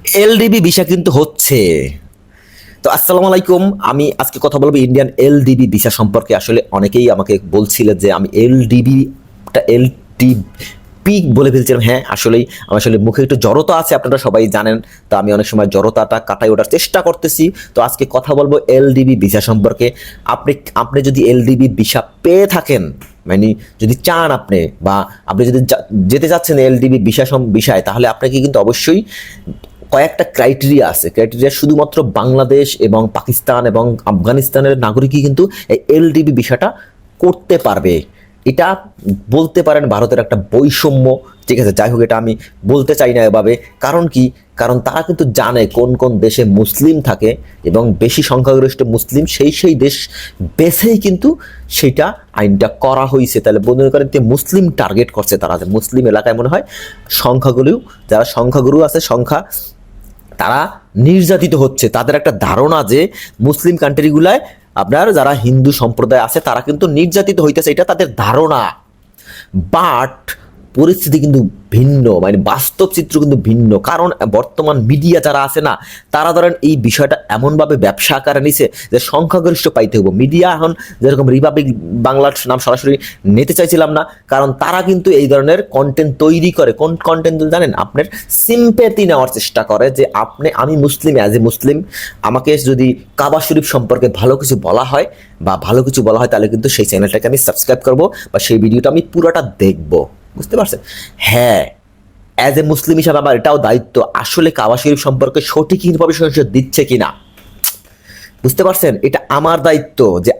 LDB visa কিন্তু হচ্ছে। তো আসসালামু আলাইকুম, আমি আজকে কথা বলবো ইন্ডিয়ান এলডিবি ভিসা সম্পর্কে। আসলে অনেকেই আমাকে বলছিলেন যে আমি এলডিবি বলে ফেলছিলাম। হ্যাঁ, আসলেই আমার আসলে মুখে একটু জড়তা আছে, আপনারা সবাই জানেন। তো আমি অনেক সময় জড়তাটা কাটাই ওঠার চেষ্টা করতেছি। তো আজকে কথা বলবো এলডিবি ভিসা সম্পর্কে। আপনি আপনি যদি এলডিবি ভিসা পেয়ে থাকেন, মানে যদি চান আপনি, বা আপনি যদি যেতে চাচ্ছেন এলডিবি বিষয়, তাহলে আপনাকে কিন্তু অবশ্যই কয়েকটা ক্রাইটেরিয়া আছে। ক্রাইটেরিয়া শুধুমাত্র বাংলাদেশ এবং পাকিস্তান এবং আফগানিস্তানের নাগরিকই কিন্তু এই এলডিবি বিষয়টা করতে পারবে। এটা বলতে পারেন ভারতের একটা বৈষম্য, ঠিক আছে। যাই হোক, এটা আমি বলতে চাই না এভাবে। কারণ কি? কারণ তারা কিন্তু জানে কোন কোন দেশে মুসলিম থাকে এবং বেশি সংখ্যাগরিষ্ঠ মুসলিম, সেই দেশ বেছেই কিন্তু সেটা আইনটা করা হয়েছে। তাহলে মনে করেন যে মুসলিম টার্গেট করছে তারা, যে মুসলিম এলাকায় মনে হয় সংখ্যাগুলো, যারা সংখ্যাগুরু আছে, তারা নির্যাতিত হচ্ছে। তাদের একটা ধারণা যে মুসলিম কান্ট্রিগুলায় আপনার যারা হিন্দু সম্প্রদায় আছে তারা কিন্তু নির্যাতিত হইতেছে, এটা তাদের ধারণা। বাট পরিস্থিতি কিন্তু ভিন্ন, মানে বাস্তব চিত্র কিন্তু ভিন্ন। কারণ বর্তমান মিডিয়া যারা আছে না, তারা ধরেন এই বিষয়টা এমনভাবে ব্যবসা আকারে নিছে যে সংখ্যাগরিষ্ঠ পাইতে হবো। মিডিয়া এখন যেরকম রিপাবলিক বাংলার নাম সরাসরি নিতে চাইছিলাম না, কারণ তারা কিন্তু এই ধরনের কন্টেন্ট তৈরি করে। কোন কন্টেন্ট জানেন? আপনার সিম্প্যাথি নেওয়ার চেষ্টা করে, যে আমি মুসলিম, অ্যাজ এ মুসলিম আমাকে যদি কাবা শরীফ সম্পর্কে ভালো কিছু বলা হয় তাহলে কিন্তু সেই চ্যানেলটাকে আমি সাবস্ক্রাইব করবো, বা সেই ভিডিওটা আমি পুরোটা দেখবো। বুঝতে পারছেন? হ্যাঁ, অ্যাজ এ মুসলিম হিসাবে আমার এটাও দায়িত্ব, আসলে কাবা শরীফ সম্পর্কে সঠিক ইনফরমেশন দিচ্ছে কিনা। বুঝতে পারছেন? এটা আমার দায়িত্ব যে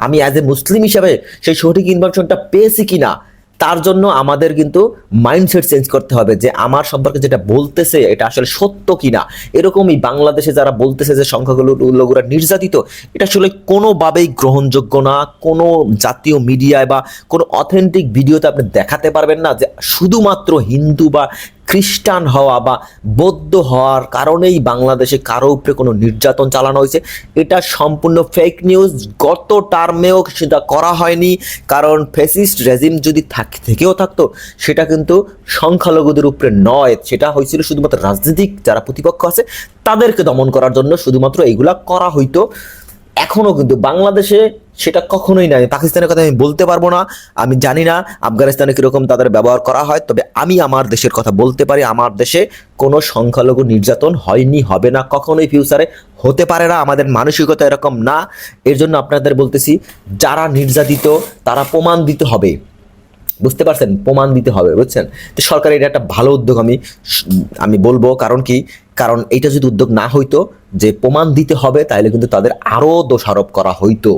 আমি অ্যাজ এ মুসলিম হিসাবে সেই সঠিক ইনফরমেশনটা পেয়েছি কিনা। তার জন্য আমাদের কিন্তু মাইন্ডসেট চেঞ্জ করতে হবে, যে আমার সম্পর্কে যেটা বলতেছে এটা আসলে সত্য কিনা। এরকমই বাংলাদেশে যারা বলতেছে যে সংখ্যাগুলোরা নির্যাতিত, এটা আসলে কোনোভাবেই গ্রহণযোগ্য না। কোনো জাতীয় মিডিয়ায় বা কোনো অথেন্টিক ভিডিওতে আপনি দেখাতে পারবেন না যে শুধুমাত্র হিন্দু বা খ্রিস্টান হওয়া বা বৌদ্ধ হওয়ার কারণেই বাংলাদেশে কারো উপরে কোনো নির্যাতন চালানো হয়েছে। এটা সম্পূর্ণ ফেক নিউজ। গত টার্মেও সেটা করা হয়নি, কারণ ফ্যাসিস্ট রেজিম যদি থেকেও থাকতো সেটা কিন্তু সংখ্যালঘুদের উপরে নয়, সেটা হয়েছিল শুধুমাত্র রাজনৈতিক যারা প্রতিপক্ষ আছে তাদেরকে দমন করার জন্য শুধুমাত্র এইগুলা করা হইতো। এখনও কিন্তু বাংলাদেশে সেটা কখনোই নাই। পাকিস্তানের কথা আমি বলতে পারবো না, আমি জানি না আফগানিস্তানে কীরকম তাদের ব্যবহার করা হয়, তবে আমি আমার দেশের কথা বলতে পারি। আমার দেশে কোনো সংখ্যালঘু নির্যাতন হয়নি, হবে না, কখনোই ফিউচারে হতে পারে না। আমাদের মানসিকতা এরকম না। এর জন্য আপনাদের বলতেছি, যারা নির্যাতিত তারা প্রমাণ দিতে হবে। বুঝতে পারছেন? প্রমাণ দিতে হবে, বুঝছেন? তো সরকারের এটা একটা ভালো উদ্যোগ আমি বলবো। কারণ কি? কারণ এইটা যদি উদ্যোগ না হইতো যে প্রমাণ দিতে হবে, তাহলে কিন্তু তাদের আরও দোষারোপ করা হইতো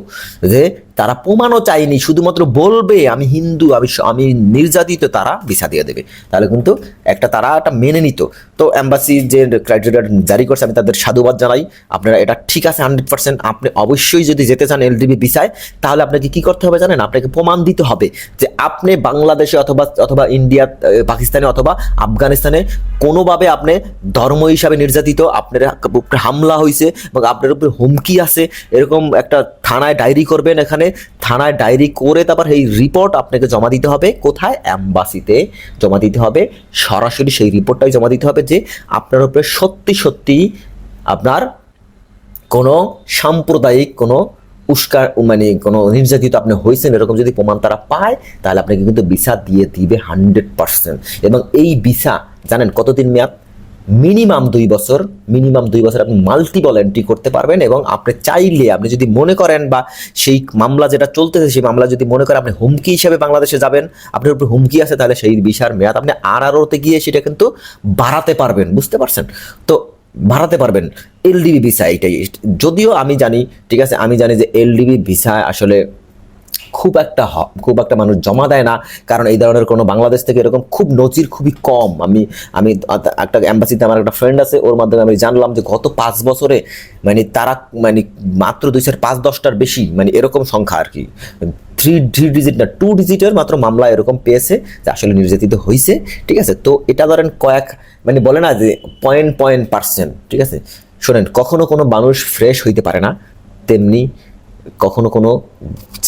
যে তারা প্রমাণও চায়নি, শুধুমাত্র বলবে আমি হিন্দু, আমি নির্যাতিত, তারা ভিসা দিয়ে দেবে। তাহলে কিন্তু তারা একটা মেনে নিত। তো এম্বাসি যে ক্রাইটেরিয়া জারি করছে, আমি তাদের সাধুবাদ জানাই। আপনারা এটা ঠিক আছে 100%। আপনি অবশ্যই যদি যেতে চান এলডিবি ভিসায়, তাহলে আপনাকে কি করতে হবে জানেন? আপনাকে প্রমাণ দিতে হবে যে আপনি বাংলাদেশে অথবা ইন্ডিয়া, পাকিস্তানে অথবা আফগানিস্তানে কোনোভাবে আপনি ধর্ম হিসাবে নির্যাতিত, আপনার উপরে হামলা হয়েছে এবং আপনার উপরে হুমকি আছে, এরকম একটা থানায় ডায়েরি করবেন। এখানে থানায় ডায়েরি করে তারপর এই রিপোর্ট আপনাকে জমা দিতে হবে। কোথায়? অ্যাম্বাসিতে জমা দিতে হবে। সরাসরি সেই রিপোর্টটাই জমা দিতে হবে যে আপনার উপরে সত্যি সত্যি আপনার কোনো সাম্প্রদায়িক কোনো মানে কোনো নির্যাতিত আপনি হয়েছেন, এরকম যদি প্রমাণ তারা পায়, তাহলে আপনাকে কিন্তু ভিসা দিয়ে দিবে 100%। এবং এই ভিসা জানেন কতদিন মেয়াদ? মিনিমাম 2 বছর। মিনিমাম 2 বছর আপনি মাল্টিপল এন্ট্রি করতে পারবেন। এবং আপনি চাইলে, আপনি যদি মনে করেন, বা সেই মামলা যেটা চলতেছে সেই মামলা যদি মনে করেন আপনি হুমকি হিসেবে বাংলাদেশে যাবেন, আপনার উপর হুমকি আছে, তাহলে সেই ভিসার মেয়াদ আপনি আরআরওতে গিয়ে সেটা কিন্তু বাড়াতে পারবেন। বুঝতে পারছেন? তো বাড়াতে পারবেন এলডিবি ভিসা। এইটাই যদিও আমি জানি, ঠিক আছে, আমি জানি যে এলডিবি ভিসা আসলে খুব একটা মানুষ জমা দেয় না, কারণ এই ধরনের কোনো বাংলাদেশ থেকে এরকম খুব নজির খুবই কম। আমি একটা এম্বাসিতে আমার একটা ফ্রেন্ড আছে, ওর মাধ্যমে আমি জানলাম যে গত 5 বছরে মানে তারা মাত্র 5-10টার বেশি, এরকম সংখ্যা আর কি, 3 ডিজিট না 2 ডিজিটের মাত্র মামলা এরকম পেয়েছে যে আসলে নির্যাতিত হয়েছে। ঠিক আছে? তো এটা ধরেন বলে না যে পয়েন্ট %, ঠিক আছে? শোনেন, কখনো কোনো মানুষ ফ্রেশ হইতে পারে না, তেমনি কখনো কোনো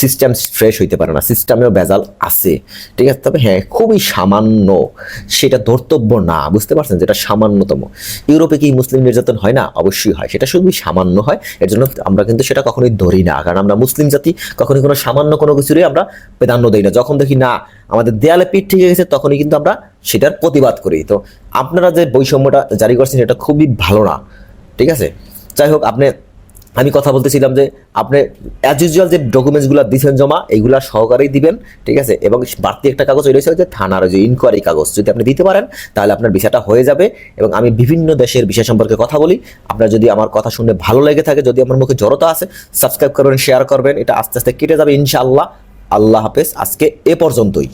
সিস্টেম ফ্রেশ হইতে পারে না, সিস্টেমেও ভেজাল আছে, ঠিক আছে। তবে হ্যাঁ, খুবই সামান্য, সেটা ধর্তব্য না, বুঝতে পারছেন, যেটা সামান্যতম। ইউরোপে কি মুসলিম নির্যাতন হয় না? অবশ্যই হয়, সেটা শুধুই সামান্য হয়। এর জন্য আমরা কিন্তু সেটা কখনোই ধরি না, কারণ আমরা মুসলিম জাতি কখনোই কোনো সামান্য কোনো কিছুরই আমরা প্রাধান্য দিই না। যখন দেখি না আমাদের দেয়ালে পিঠ ঠিক গেছে, তখনই কিন্তু আমরা সেটার প্রতিবাদ করি। তো আপনারা যে বৈষম্যটা জারি করছেন এটা খুবই ভালো না, ঠিক আছে। যাই হোক, আমি কথা বলতেছিলাম যে আপনি অ্যাজ ইউজুয়াল যে ডকুমেন্টসগুলো দিচ্ছেন জমা, এইগুলা সহকারেই দিবেন, ঠিক আছে। এবং বাড়তি একটা কাগজ রয়েছে যে থানার যে ইনকোয়ারি কাগজ, যদি আপনি দিতে পারেন তাহলে আপনার ভিসাটা হয়ে যাবে। এবং আমি বিভিন্ন দেশের ভিসা সম্পর্কে কথা বলি, আপনার যদি আমার কথা শুনে ভালো লেগে থাকে, যদি আমার মুখে জড়তা আছে, সাবস্ক্রাইব করবেন, শেয়ার করবেন, এটা আস্তে আস্তে কেটে যাবে ইনশাআল্লাহ। আল্লাহ হাফেজ, আজকে এ পর্যন্তই।